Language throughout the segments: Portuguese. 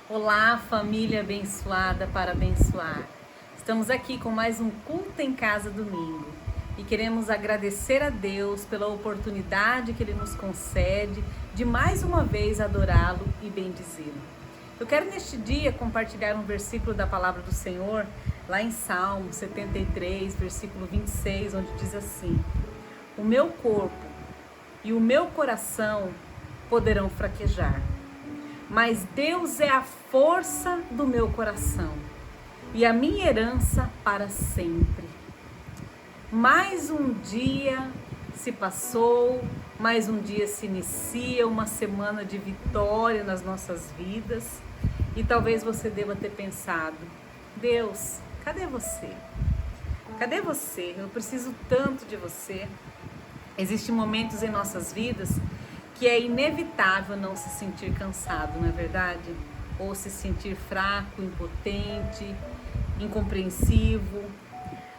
Olá, família abençoada para abençoar. Estamos aqui com mais um culto em casa domingo e queremos agradecer a Deus pela oportunidade que Ele nos concede de mais uma vez adorá-lo e bendizê-lo. Eu quero neste dia compartilhar um versículo da palavra do Senhor, lá em Salmo 73, versículo 26, onde diz assim: o meu corpo e o meu coração poderão fraquejar, mas Deus é a força do meu coração e a minha herança para sempre. Mais um dia se passou, mais um dia se inicia, uma semana de vitória nas nossas vidas. E talvez você deva ter pensado: Deus, cadê você? Cadê você? Eu preciso tanto de você. Existem momentos em nossas vidas que é inevitável não se sentir cansado, não é verdade? Ou se sentir fraco, impotente, incompreensivo.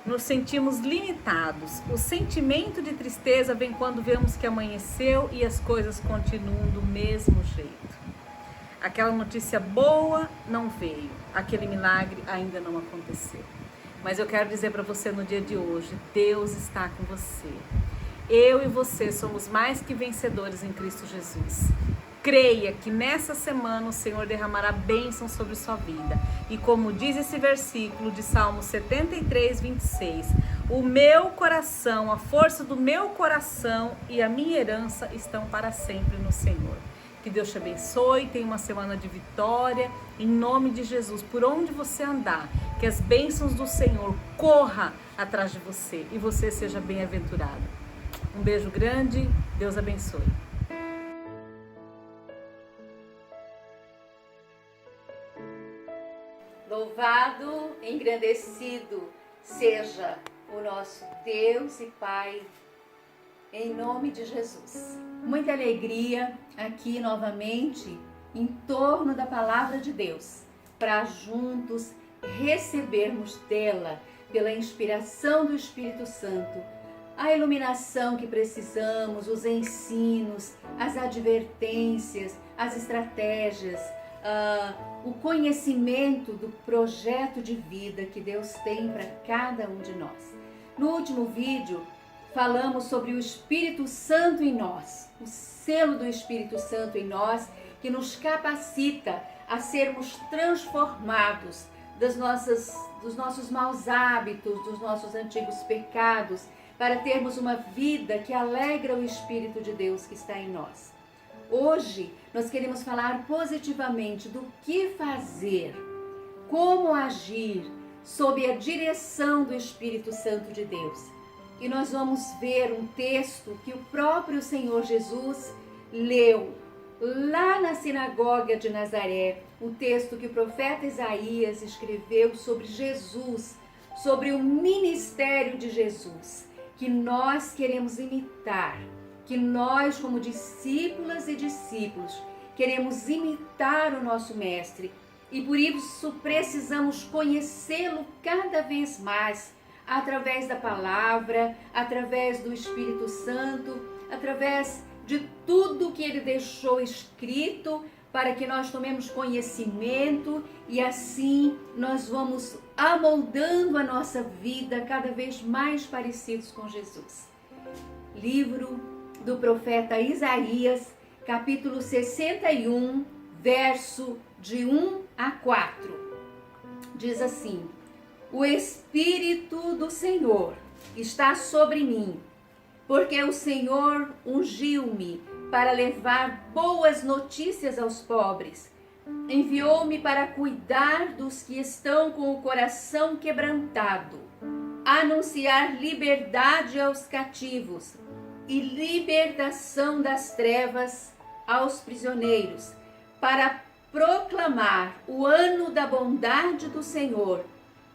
Nos sentimos limitados. O sentimento de tristeza vem quando vemos que amanheceu e as coisas continuam do mesmo jeito. Aquela notícia boa não veio, aquele milagre ainda não aconteceu. Mas eu quero dizer para você no dia de hoje: Deus está com você. Eu e você somos mais que vencedores em Cristo Jesus. Creia que nessa semana o Senhor derramará bênção sobre sua vida. E como diz esse versículo de Salmo 73, 26, o meu coração, a força do meu coração e a minha herança estão para sempre no Senhor. Que Deus te abençoe, tenha uma semana de vitória, em nome de Jesus. Por onde você andar, que as bênçãos do Senhor corram atrás de você e você seja bem-aventurado. Um beijo grande, Deus abençoe. Louvado, engrandecido seja o nosso Deus e Pai, em nome de Jesus. Muita alegria aqui novamente em torno da palavra de Deus, para juntos recebermos dela, pela inspiração do Espírito Santo, a iluminação que precisamos, os ensinos, as advertências, as estratégias, o conhecimento do projeto de vida que Deus tem para cada um de nós. No último vídeo, falamos sobre o Espírito Santo em nós, o selo do Espírito Santo em nós, que nos capacita a sermos transformados dos nossos maus hábitos, dos nossos antigos pecados, para termos uma vida que alegra o Espírito de Deus que está em nós. Hoje, nós queremos falar positivamente do que fazer, como agir sob a direção do Espírito Santo de Deus. E nós vamos ver um texto que o próprio Senhor Jesus leu lá na sinagoga de Nazaré, um texto que o profeta Isaías escreveu sobre Jesus, sobre o ministério de Jesus, que nós queremos imitar, que nós, como discípulas e discípulos, queremos imitar o nosso Mestre e por isso precisamos conhecê-lo cada vez mais, através da palavra, através do Espírito Santo, através de tudo que ele deixou escrito, para que nós tomemos conhecimento e assim nós vamos amoldando a nossa vida cada vez mais parecidos com Jesus. Livro do profeta Isaías, capítulo 61, verso de 1 a 4. Diz assim: o Espírito do Senhor está sobre mim, porque o Senhor ungiu-me para levar boas notícias aos pobres. Enviou-me para cuidar dos que estão com o coração quebrantado, anunciar liberdade aos cativos e libertação das trevas aos prisioneiros, para proclamar o ano da bondade do Senhor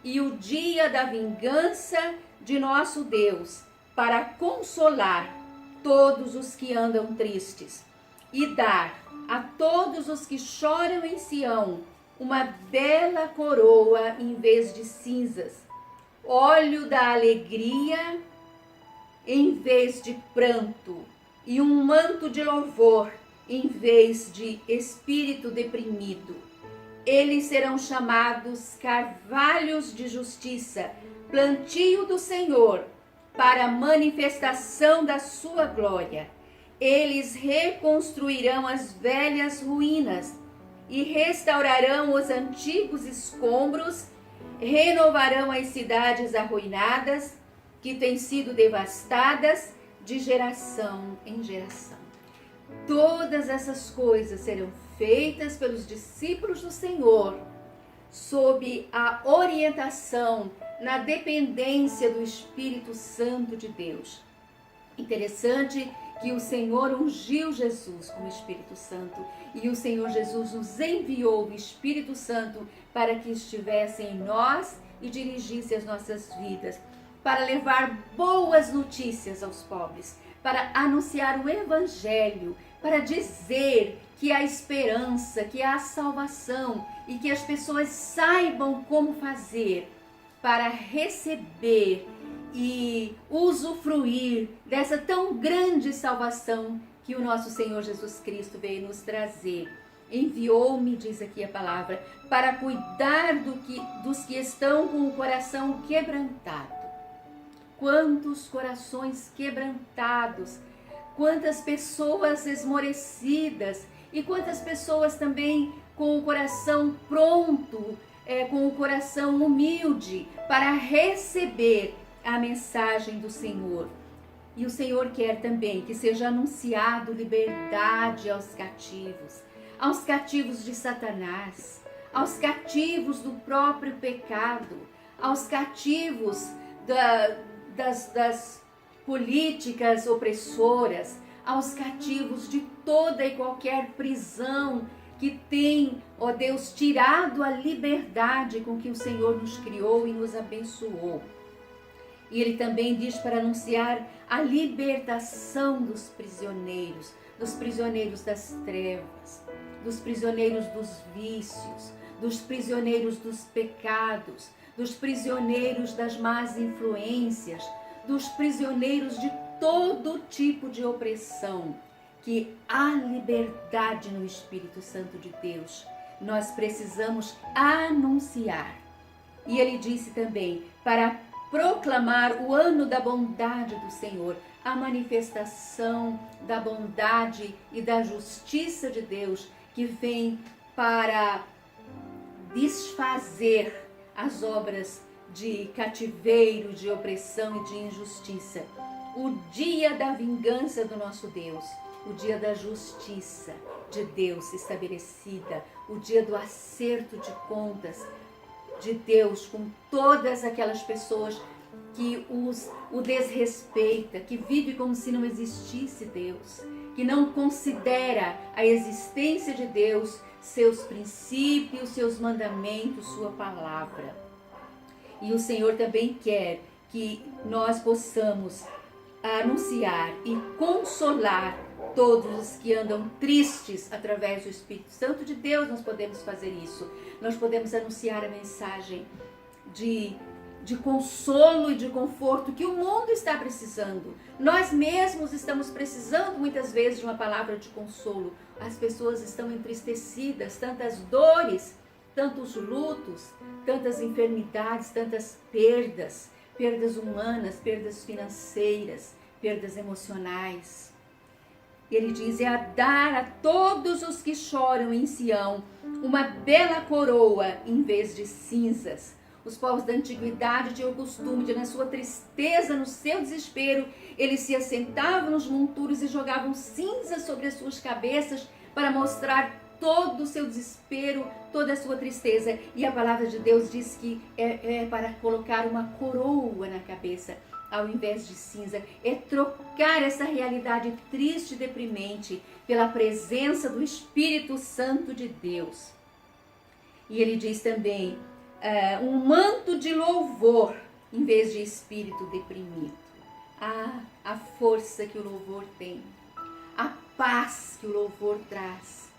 e o dia da vingança de nosso Deus, para consolar todos os que andam tristes e dar a todos os que choram em Sião uma bela coroa em vez de cinzas, óleo da alegria em vez de pranto e um manto de louvor em vez de espírito deprimido. Eles serão chamados carvalhos de justiça, plantio do Senhor, para a manifestação da sua glória. Eles reconstruirão as velhas ruínas e restaurarão os antigos escombros, renovarão as cidades arruinadas, que têm sido devastadas de geração em geração. Todas essas coisas serão feitas pelos discípulos do Senhor, sob a orientação, na dependência do Espírito Santo de Deus. Interessante que o Senhor ungiu Jesus com o Espírito Santo e o Senhor Jesus nos enviou o Espírito Santo para que estivesse em nós e dirigisse as nossas vidas, para levar boas notícias aos pobres, para anunciar o Evangelho, para dizer que há esperança, que há salvação e que as pessoas saibam como fazer para receber e usufruir dessa tão grande salvação que o nosso Senhor Jesus Cristo veio nos trazer. Enviou-me, diz aqui a palavra, para cuidar dos que estão com o coração quebrantado. Quantos corações quebrantados, quantas pessoas esmorecidas e quantas pessoas também com o coração pronto, com o coração humilde para receber a mensagem do Senhor. E o Senhor quer também que seja anunciado liberdade aos cativos de Satanás, aos cativos do próprio pecado, aos cativos das políticas opressoras, aos cativos de toda e qualquer prisão que tem, ó Deus, tirado a liberdade com que o Senhor nos criou e nos abençoou. E ele também diz para anunciar a libertação dos prisioneiros das trevas, dos prisioneiros dos vícios, dos prisioneiros dos pecados, dos prisioneiros das más influências, dos prisioneiros de todo tipo de opressão, que há liberdade no Espírito Santo de Deus. Nós precisamos anunciar. E ele disse também para proclamar o ano da bondade do Senhor, a manifestação da bondade e da justiça de Deus que vem para desfazer as obras de cativeiro, de opressão e de injustiça. O dia da vingança do nosso Deus, o dia da justiça de Deus estabelecida, o dia do acerto de contas de Deus com todas aquelas pessoas que o desrespeita, que vive como se não existisse Deus, que não considera a existência de Deus, seus princípios, seus mandamentos, sua palavra. E o Senhor também quer que nós possamos anunciar e consolar todos os que andam tristes através do Espírito Santo de Deus. Nós podemos fazer isso. Nós podemos anunciar a mensagem de consolo e de conforto que o mundo está precisando. Nós mesmos estamos precisando muitas vezes de uma palavra de consolo. As pessoas estão entristecidas, tantas dores, tantos lutos, tantas enfermidades, tantas perdas humanas, perdas financeiras, perdas emocionais. Ele diz, é a dar a todos os que choram em Sião uma bela coroa em vez de cinzas. Os povos da antiguidade tinham o costume de, na sua tristeza, no seu desespero, eles se assentavam nos monturos e jogavam cinzas sobre as suas cabeças para mostrar todo o seu desespero, toda a sua tristeza. E a palavra de Deus diz que é para colocar uma coroa na cabeça ao invés de cinza. É trocar essa realidade triste e deprimente pela presença do Espírito Santo de Deus. E ele diz também, um manto de louvor em vez de espírito deprimido. A força que o louvor tem, a paz que o louvor traz,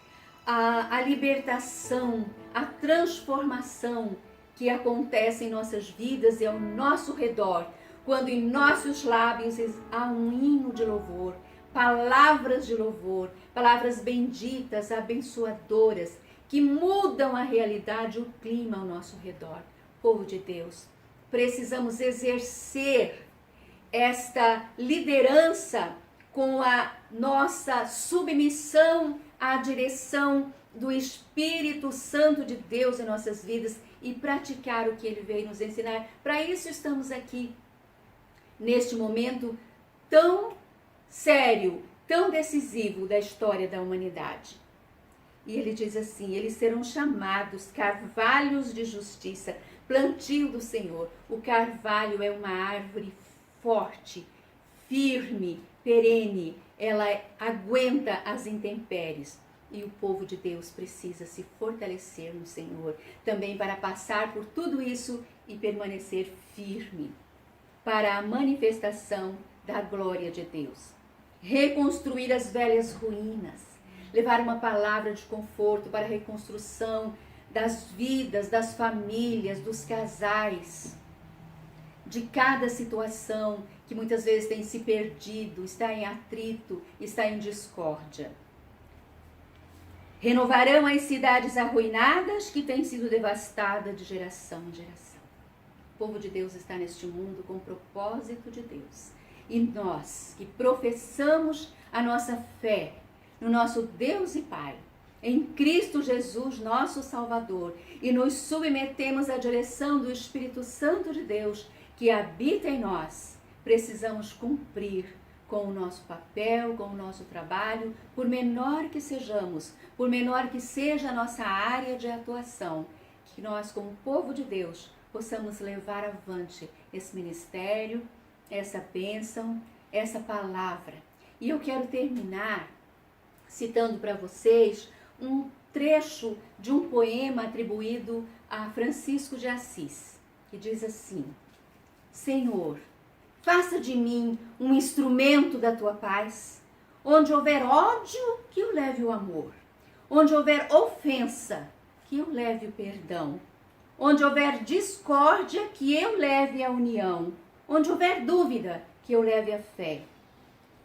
a libertação, a transformação que acontece em nossas vidas e ao nosso redor, quando em nossos lábios há um hino de louvor, palavras de louvor, palavras benditas, abençoadoras, que mudam a realidade, o clima ao nosso redor. Povo de Deus, precisamos exercer esta liderança com a nossa submissão à direção do Espírito Santo de Deus em nossas vidas e praticar o que Ele veio nos ensinar. Para isso estamos aqui, neste momento tão sério, tão decisivo da história da humanidade. E ele diz assim: eles serão chamados carvalhos de justiça, plantio do Senhor. O carvalho é uma árvore forte, firme, perene, ela aguenta as intempéries. E o povo de Deus precisa se fortalecer no Senhor, também para passar por tudo isso e permanecer firme, para a manifestação da glória de Deus. Reconstruir as velhas ruínas, levar uma palavra de conforto para a reconstrução das vidas, das famílias, dos casais, de cada situação que muitas vezes tem se perdido, está em atrito, está em discórdia. Renovarão as cidades arruinadas que têm sido devastadas de geração em geração. O povo de Deus está neste mundo com o propósito de Deus. E nós que professamos a nossa fé no nosso Deus e Pai, em Cristo Jesus, nosso Salvador, e nos submetemos à direção do Espírito Santo de Deus que habita em nós, precisamos cumprir com o nosso papel, com o nosso trabalho, por menor que sejamos, por menor que seja a nossa área de atuação, que nós, como povo de Deus, possamos levar avante esse ministério, essa bênção, essa palavra. E eu quero terminar citando para vocês um trecho de um poema atribuído a Francisco de Assis, que diz assim: Senhor, faça de mim um instrumento da tua paz. Onde houver ódio, que eu leve o amor. Onde houver ofensa, que eu leve o perdão. Onde houver discórdia, que eu leve a união. Onde houver dúvida, que eu leve a fé.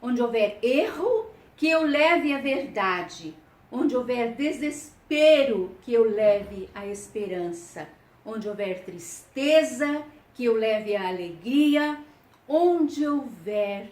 Onde houver erro, que eu leve a verdade. Onde houver desespero, que eu leve a esperança. Onde houver tristeza, que eu leve a alegria. Onde houver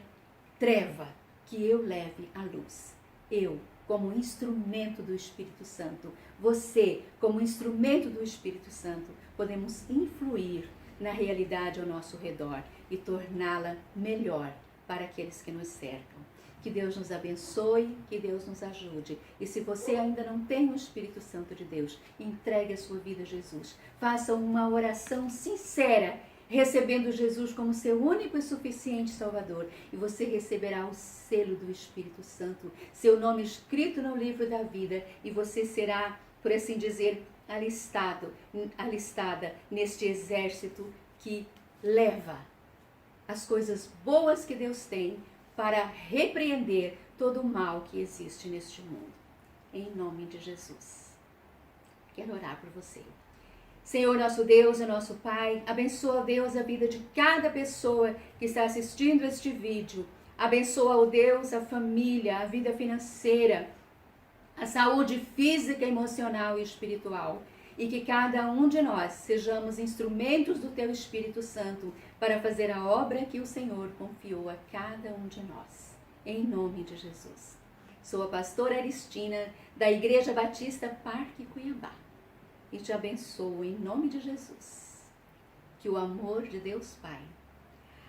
treva, que eu leve a luz. Eu, como instrumento do Espírito Santo, você, como instrumento do Espírito Santo, podemos influir na realidade ao nosso redor e torná-la melhor para aqueles que nos cercam. Que Deus nos abençoe, que Deus nos ajude. E se você ainda não tem o Espírito Santo de Deus, entregue a sua vida a Jesus. Faça uma oração sincera, recebendo Jesus como seu único e suficiente Salvador. E você receberá o selo do Espírito Santo, seu nome escrito no livro da vida. E você será, por assim dizer, alistada neste exército que leva as coisas boas que Deus tem para repreender todo o mal que existe neste mundo. Em nome de Jesus. Quero orar por você. Senhor, nosso Deus e nosso Pai, abençoa, Deus, a vida de cada pessoa que está assistindo este vídeo. Abençoa, ó Deus, a família, a vida financeira, a saúde física, emocional e espiritual. E que cada um de nós sejamos instrumentos do Teu Espírito Santo para fazer a obra que o Senhor confiou a cada um de nós. Em nome de Jesus. Sou a pastora Aristina, da Igreja Batista Parque Cuiabá. E te abençoo em nome de Jesus. Que o amor de Deus Pai,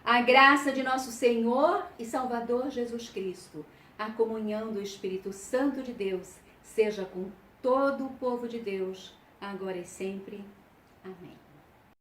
a graça de nosso Senhor e Salvador Jesus Cristo, a comunhão do Espírito Santo de Deus, seja com todo o povo de Deus, agora e sempre. Amém.